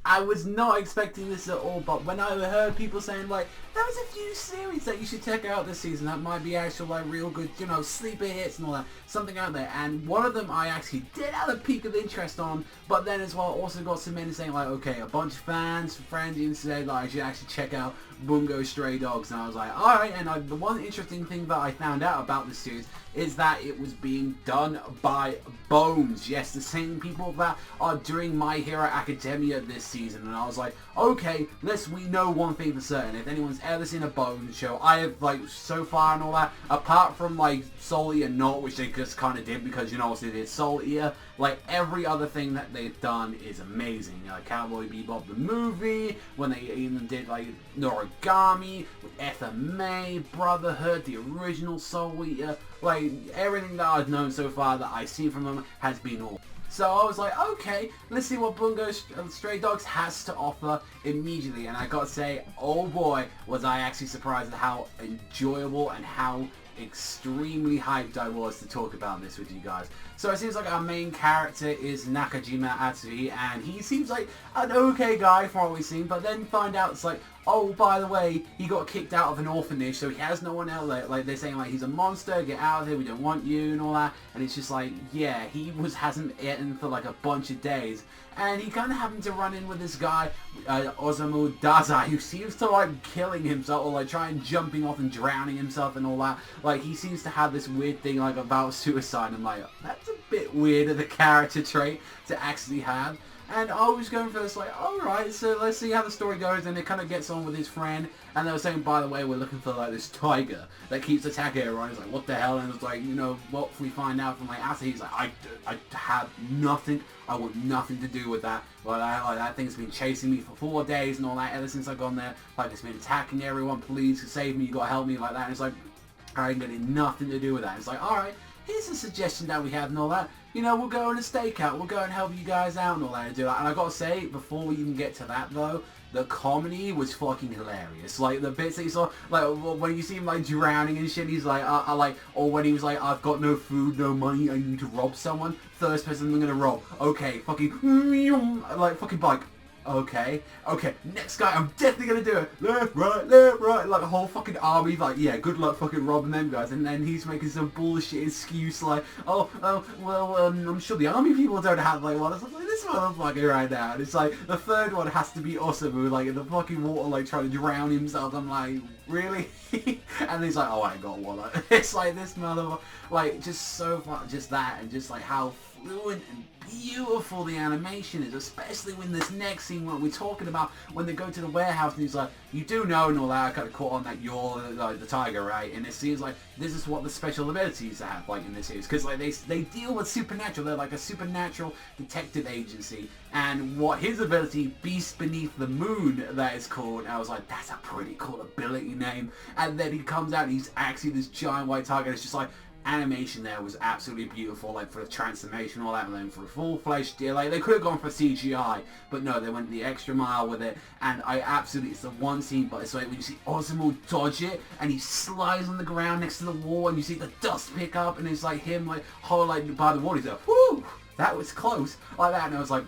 I was not expecting this at all, but when I heard people saying like, there was a few series that you should check out this season that might be actual like real good, you know, sleeper hits and all that, something out there, and one of them I actually did have a peak of interest on, but then as well also got some men saying like, okay, a bunch of fans, friends even said like I should actually check out Bungo Stray Dogs, and I was like, alright, and the one interesting thing that I found out about this series is that it was being done by Bones. Yes, the same people that are doing My Hero Academia this season. And I was like, okay, we know one thing for certain. If anyone's ever seen a Bones show, I have, like, so far and all that, apart from, like, Soul Eater Not, which they just kind of did because, you know, they did Soul Eater, like, every other thing that they've done is amazing. Like, Cowboy Bebop the movie, when they even did, like, Noragami, with FMA, Brotherhood, the original Soul Eater, like, everything that I've known so far that I've seen from them has been awesome. So I was like, okay, let's see what Bungo Stray Dogs has to offer immediately. And I gotta say, oh boy, was I actually surprised at how enjoyable and how extremely hyped I was to talk about this with you guys. So it seems like our main character is Nakajima Atsui, and he seems like an okay guy from what we've seen, but then find out it's like, oh, by the way, he got kicked out of an orphanage, so he has no one else. Like they're saying, like, he's a monster, get out of here, we don't want you, and all that. And it's just like, yeah, he hasn't eaten for like a bunch of days. And he kind of happened to run in with this guy, Osamu Dazai, who seems to like killing himself, or like trying jumping off and drowning himself and all that. Like, he seems to have this weird thing like about suicide. I'm like, that's a bit weird of a character trait to actually have. And I was going for this like, alright, so let's see how the story goes, and it kind of gets on with his friend, and they were saying, by the way, we're looking for like this tiger that keeps attacking everyone. He's like, what the hell? And it's like, you know, what we find out from like after he's like, I have nothing, I want nothing to do with that. Like that thing's been chasing me for 4 days and all that, ever since I've gone there. Like, it's been attacking everyone, please save me, you gotta help me, like that. And it's like, I ain't getting nothing to do with that. It's like, alright, here's a suggestion that we have and all that. You know, we'll go on a stakeout, we'll go and help you guys out and all that and do that. And I gotta say, before we even get to that though, the comedy was fucking hilarious. Like, the bits that you saw, like, when you see him, like, drowning and shit, he's like, or when he was like, I've got no food, no money, I need to rob someone. First person I'm gonna rob. Okay, fucking, like, fucking bike. Okay, next guy, I'm definitely gonna do it. Left, right, like a whole fucking army, like, yeah, good luck fucking robbing them guys. And then he's making some bullshit excuse like, well, I'm sure the army people don't have, like, one. It's like, this motherfucker right now. And it's like, the third one has to be Osamu, like, in the fucking water, like, trying to drown himself. I'm like, really? And he's like, oh, I ain't got one. It's like, this motherfucker, like, just so fun, just that, and just like how fluent and beautiful the animation is, especially when this next scene what we're talking about, when they go to the warehouse and he's like, you do know and all that, I kind of caught on that you're the tiger, right? And it seems like this is what the special abilities have, like, in this series, because like they deal with supernatural. They're like a supernatural detective agency, and what his ability, Beast Beneath the Moon, that is called, and I was like, that's a pretty cool ability name. And then he comes out and he's actually this giant white tiger. It's just like, animation there was absolutely beautiful, like for the transformation, all that, and then for a full-fledged deal, like they could have gone for CGI, but no, they went the extra mile with it. And I absolutely, it's the one scene, but it's like when you see Osamu dodge it, and he slides on the ground next to the wall, and you see the dust pick up, and it's like him, like, like by the wall, he's like, whoo, that was close, like that, and I was like,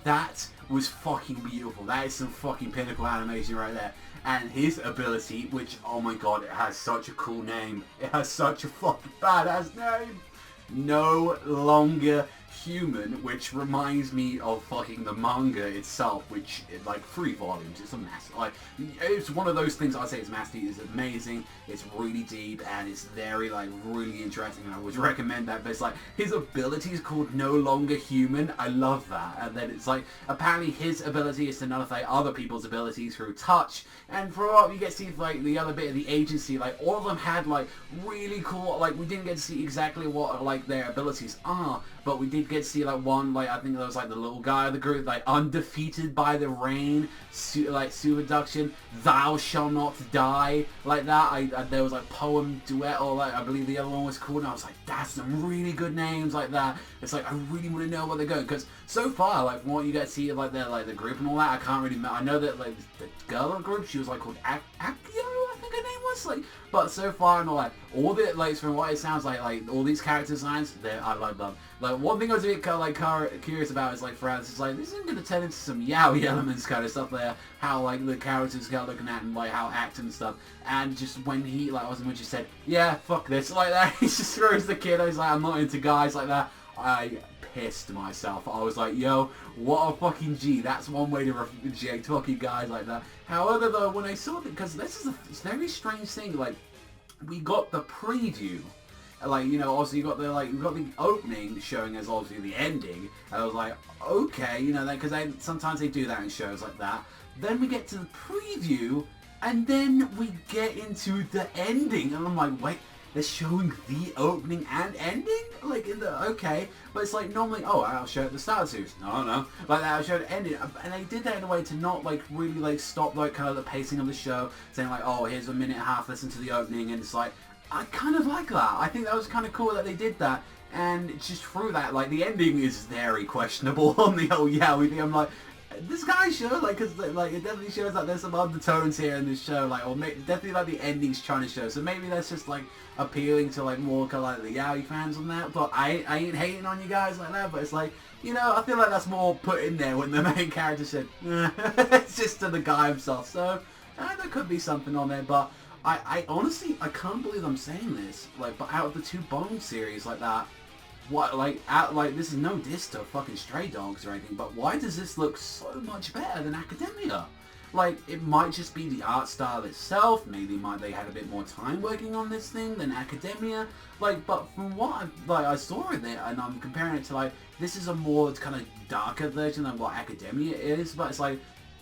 that was fucking beautiful. That is some fucking pinnacle animation right there. And his ability, which, oh my god, it has such a cool name. It has such a fucking badass name. No Longer Human, which reminds me of fucking the manga itself, which is like 3 volumes. It's a mess. Like, it's one of those things I'd say it's masterpiece. It's amazing. It's really deep, and it's very, like, really interesting, and I would recommend that. But it's like, his ability is called No Longer Human. I love that. And then it's like, apparently his ability is to nullify other people's abilities through touch. And for what you get to see, like, the other bit of the agency, like, all of them had, like, really cool, like, we didn't get to see exactly what, like, their abilities are, but we did get to see, like, one, like, I think there was, like, the little guy of the group, like, Undefeated by the Rain, like, Superduction, Thou Shall Not Die, like that. There was, like, Poem Duet, or, like, I believe the other one was called, and I was like, that's some really good names like that. It's like, I really want to know where they're going, because so far, like, from what you get to see, like, the group and all that, I can't really remember. I know that, like, the girl in the group, she was, like, called Akio, I think her name was. honestly. But so far, I'm like, all the, like, from what it sounds like all these character designs, I love them. Like, one thing I was a bit kind of curious about is, like, for us, it's like, this isn't going to turn into some yaoi elements kind of stuff there, how, like, the characters got looking at and, like, how acting and stuff. And just when he, like, Onmyouji said, yeah, fuck this, like that, he just throws the kid, he's like, I'm not into guys like that. I pissed myself. I was like, yo, what a fucking G. That's one way to reject fucking guys like that. However, though, when I saw it, because this is a very strange thing, like, we got the preview, like, you know, obviously you got the, like, we got the opening showing us obviously the ending, and I was like, okay, you know, because sometimes they do that in shows like that. Then we get to the preview, and then we get into the ending, and I'm like, wait, they're showing the opening and ending? Like, in the, okay. But it's like, normally, oh, I'll show it the start series. No. Like, I'll show it the ending. And they did that in a way to not, like, really, like, stop, like, kind of the pacing of the show. Saying, like, oh, here's a minute and a half, listen to the opening. And it's like, I kind of like that. I think that was kind of cool that they did that. And just through that, like, the ending is very questionable on the whole yaoi thing. I'm like, this guy's show, like, because, like, it definitely shows that there's some undertones here in this show, like, or definitely, like, the ending's trying to show, so maybe that's just, like, appealing to, like, more, kind of, like, the yaoi fans on that, but I ain't hating on you guys like that, but it's like, you know, I feel like that's more put in there when the main character said, it's just to the guy himself, so, there could be something on there, but I honestly, I can't believe I'm saying this, like, but out of the two Bone series like that, what, like, this is no diss to fucking Stray Dogs or anything, but why does this look so much better than Academia? Like, it might just be the art style itself, maybe they had a bit more time working on this thing than Academia, like, but from what I saw in it, and I'm comparing it to, like, this is a more kind of darker version than what Academia is, but it's like,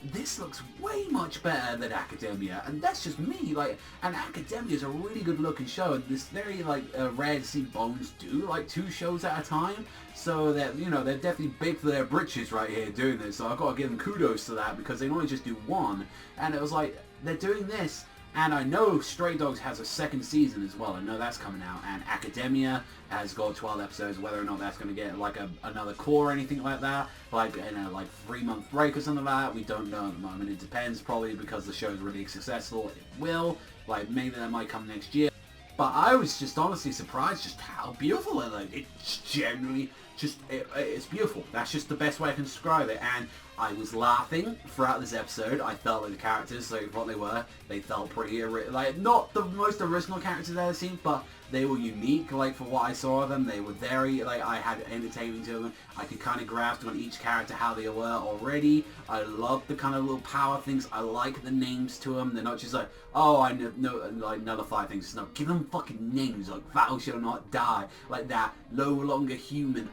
this looks way much better than Academia, and that's just me, like, and Academia is a really good looking show, and it's very, like, rare to see Bones do, like, 2 shows at a time, so that, you know, they're definitely big for their britches right here doing this, so I've got to give them kudos to that, because they normally just do 1, and it was like, they're doing this, and I know Stray Dogs has a 2nd season as well. I know that's coming out. And Academia has got 12 episodes. Whether or not that's going to get like another core or anything like that, like in a like 3-month break or something like that, we don't know at the moment. It depends, probably because the show's really successful. It will. Like maybe that might come next year. But I was just honestly surprised just how beautiful it looked. It's generally just, it's beautiful. That's just the best way I can describe it. And I was laughing throughout this episode. I felt like the characters, like what they were, they felt pretty, like, not the most original characters I've ever seen, but they were unique, like, for what I saw of them. They were very, like, I had entertaining to them. I could kind of grasp on each character how they were already. I love the kind of little power things. I like the names to them. They're not just like, oh, I know, like, nullify things. No, give them fucking names, like, thou shall not die, like that, no longer human.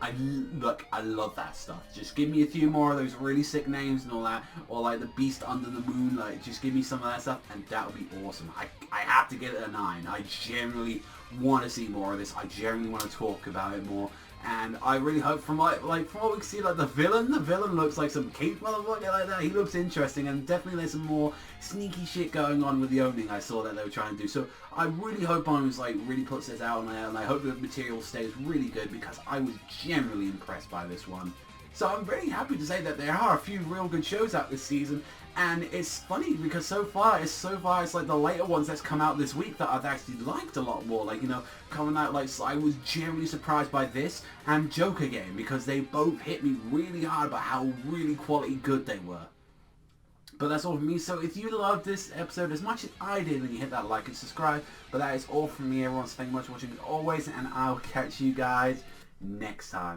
Look, I love that stuff. Just give me a few more of those really sick names and all that, or like the beast under the moon, like, just give me some of that stuff, and that would be awesome. I have to get it a 9. I generally want to see more of this. I generally want to talk about it more, and I really hope from from what we see, like the villain looks like some cute motherfucker like that. He looks interesting, and definitely there's some more sneaky shit going on with the opening I saw that they were trying to do. So I really hope Bones like really puts this out on there, and I hope the material stays really good, because I was generally impressed by this one. So I'm very happy to say that there are a few real good shows out this season, and it's funny because so far it's like the later ones that's come out this week that I've actually liked a lot more. Like, you know, coming out, like, I was generally surprised by this and Joker Game, because they both hit me really hard about how really quality good they were. But that's all from me. So if you loved this episode as much as I did, then you hit that like and subscribe. But that is all from me, everyone. So thank you much for watching as always, and I'll catch you guys next time.